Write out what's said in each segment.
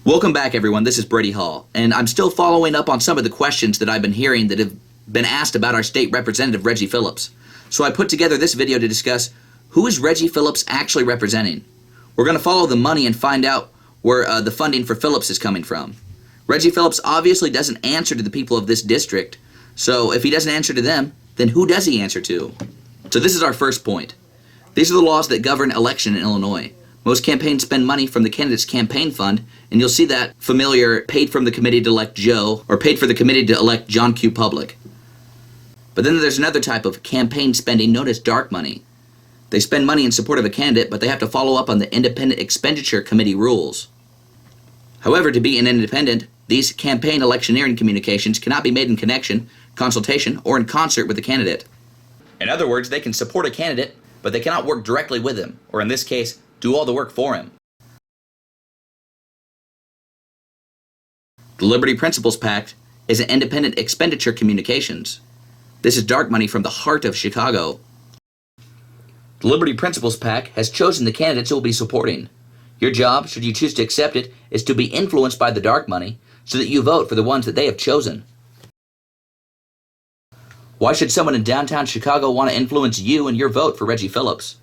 Welcome back, everyone. This is Brady Hall, and I'm still following up on some of the questions that I've been hearing that have been asked about our state representative, Reggie Phillips. So I put together this video to discuss who is Reggie Phillips actually representing. We're going to follow the money and find out where the funding for Phillips is coming from. Reggie Phillips obviously doesn't answer to the people of this district, so if he doesn't answer to them, then who does he answer to? So this is our first point. These are the laws that govern election in Illinois. Most campaigns spend money from the candidate's campaign fund, and you'll see that familiar paid from the committee to elect Joe or paid for the committee to elect John Q. Public. But then there's another type of campaign spending known as dark money. They spend money in support of a candidate, but they have to follow up on the Independent Expenditure Committee rules. However, to be an independent, these campaign electioneering communications cannot be made in connection, consultation, or in concert with the candidate. In other words, they can support a candidate, but they cannot work directly with him, or in this case, do all the work for him. The Liberty Principles Pact is an independent expenditure communications. This is dark money from the heart of Chicago. The Liberty Principles Pact has chosen the candidates it will be supporting. Your job, should you choose to accept it, is to be influenced by the dark money so that you vote for the ones that they have chosen. Why should someone in downtown Chicago want to influence you and your vote for Reggie Phillips?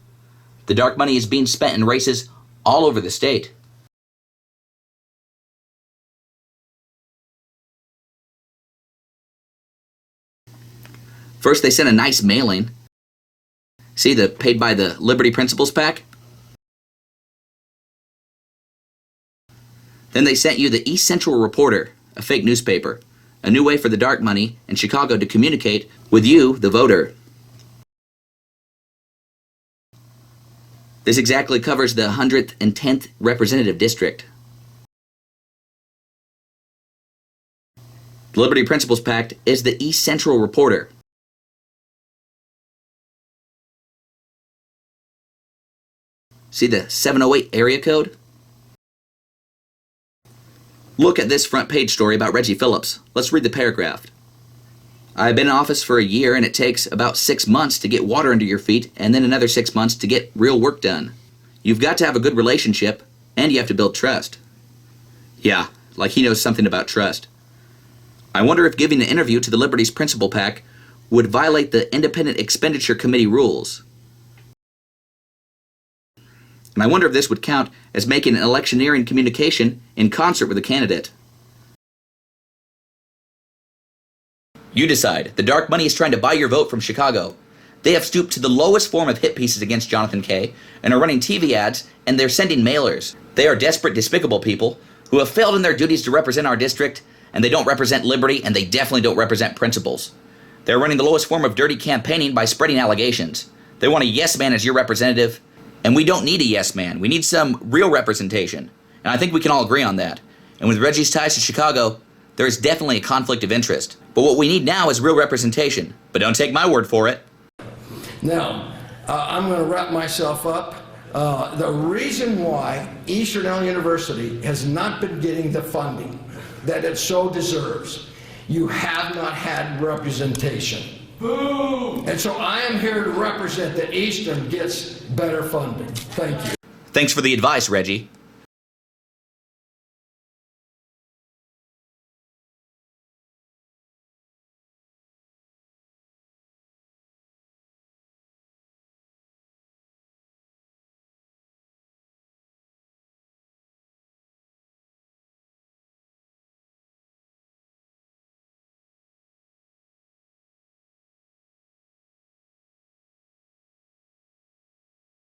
The dark money is being spent in races all over the state. First, they sent a nice mailing. See, paid by the Liberty Principles Pact? Then they sent you the East Central Reporter, a fake newspaper, a new way for the dark money in Chicago to communicate with you, the voter. This exactly covers the 110th representative district. The Liberty Principles Pact is the East Central Reporter. See the 708 area code? Look at this front page story about Reggie Phillips. Let's read the paragraph. I've been in office for a year, and it takes about 6 months to get water under your feet and then another 6 months to get real work done. You've got to have a good relationship, and you have to build trust. Yeah, like he knows something about trust. I wonder if giving an interview to the Liberty's Principal PAC would violate the Independent Expenditure Committee rules. And I wonder if this would count as making an electioneering communication in concert with a candidate. You decide. The dark money is trying to buy your vote from Chicago. They have stooped to the lowest form of hit pieces against Jonathan Kay and are running TV ads, and they're sending mailers. They are desperate, despicable people who have failed in their duties to represent our district, and they don't represent liberty, and they definitely don't represent principles. They're running the lowest form of dirty campaigning by spreading allegations. They want a yes man as your representative, and we don't need a yes man. We need some real representation, and I think we can all agree on that. And with Reggie's ties to Chicago, there is definitely a conflict of interest. But what we need now is real representation. But don't take my word for it. Now, I'm going to wrap myself up. The reason why Eastern Illinois University has not been getting the funding that it so deserves, you have not had representation. Boo! And so I am here to represent that Eastern gets better funding. Thank you. Thanks for the advice, Reggie.